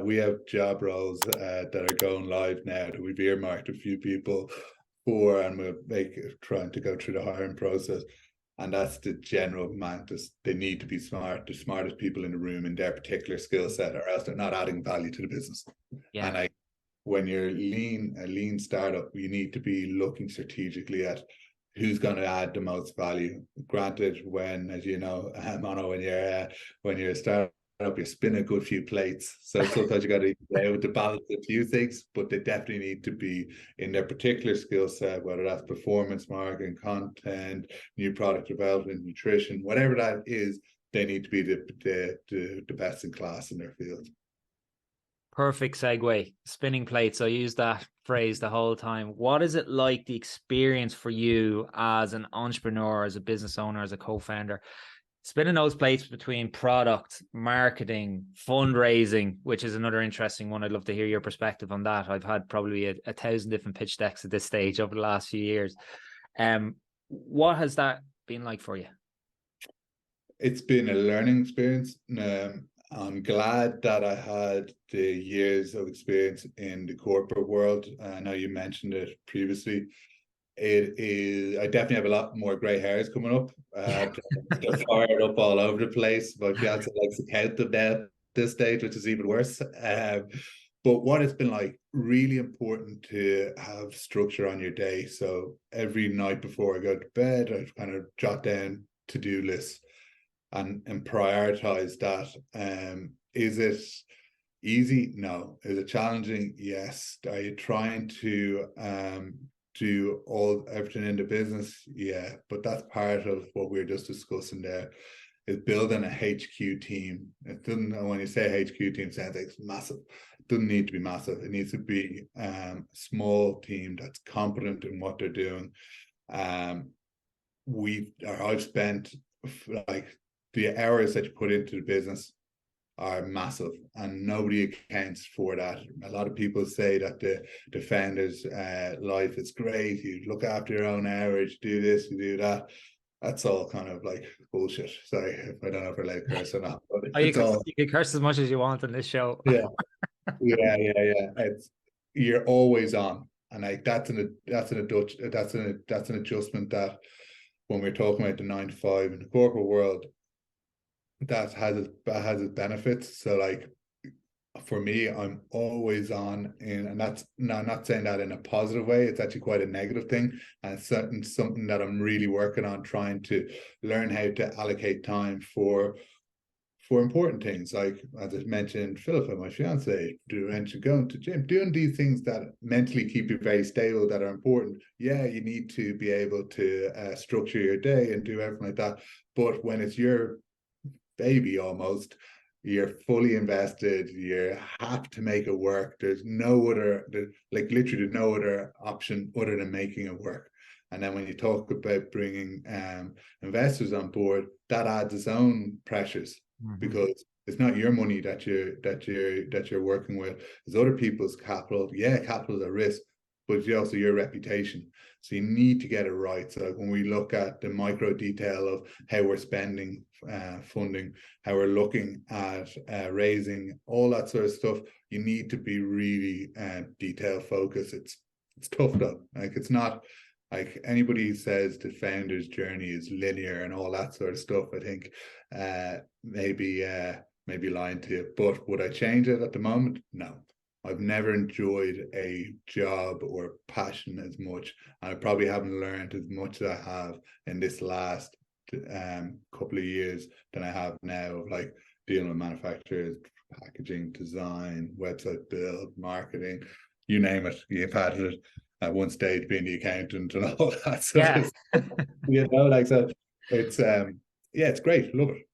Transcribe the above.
we have job roles that are going live now that we've earmarked a few people for, and we're trying to go through the hiring process. And that's the general mantis. They need to be smart, the smartest people in the room in their particular skill set, or else they're not adding value to the business. Yeah. And when you're a lean startup, you need to be looking strategically at who's going to add the most value. Granted, when, as you know, Mono, when you're a startup, you spin a good few plates. So sometimes you got to be able to balance a few things, but they definitely need to be in their particular skill set, whether that's performance marketing, content, new product development, nutrition, whatever that is. They need to be the best in class in their field. Perfect segue. Spinning plates. I use that phrase the whole time. What is it like, the experience for you as an entrepreneur, as a business owner, as a co-founder, spinning those plates between product, marketing, fundraising, which is another interesting one. I'd love to hear your perspective on that. I've had probably a 1,000 different pitch decks at this stage over the last few years. What has that been like for you? It's been a learning experience. I'm glad that I had the years of experience in the corporate world. I know you mentioned it previously. I definitely have a lot more gray hairs coming up. They're fired up all over the place. My fiance likes to count them now at this stage, which is even worse. But what it's been like, really important to have structure on your day. So every night before I go to bed, I kind of jot down to-do lists and prioritize that. Is it easy? No. Is it challenging? Yes. Are you trying to do everything in the business? Yeah, but that's part of what we were just discussing there, is building a HQ team. It doesn't, when you say HQ team, it sounds like it's massive. It doesn't need to be massive. It needs to be a small team that's competent in what they're doing. I've spent, like, the hours that you put into the business are massive, and nobody accounts for that. A lot of people say that the founder's life is great. You look after your own hours, you do this, you do that. That's all kind of like bullshit. Sorry if I don't know if we're allowed to curse or not. But you can curse as much as you want on this show. Yeah. You're always on, and like that's an adjustment that, when we're talking about the 9 to 5 in the corporate world, that has its benefits. So like, for me, I'm always on, and that's not saying that in a positive way. It's actually quite a negative thing, and it's something that I'm really working on, trying to learn how to allocate time for important things. Like, as I mentioned, Philippa, my fiance, going to the gym, doing these things that mentally keep you very stable, that are important. Yeah, you need to be able to structure your day and do everything like that. But when it's your baby, almost, you're fully invested, you have to make it work. There's no other option other than making it work. And then when you talk about bringing investors on board, that adds its own pressures, because it's not your money that you're working with. It's other people's capital. Yeah, capital is a risk, but it's also your reputation. So you need to get it right. So when we look at the micro detail of how we're spending funding, how we're looking at raising, all that sort of stuff, you need to be really detail focused. It's tough though. Like, it's not like anybody who says the founder's journey is linear and all that sort of stuff, I think maybe lying to you. But would I change it at the moment? No. I've never enjoyed a job or passion as much. I probably haven't learned as much as I have in this last couple of years than I have now, of like dealing with manufacturers, packaging, design, website build, marketing, you name it. You've had it at one stage, being the accountant and all that sort of stuff. Like, so it's it's great. Love it.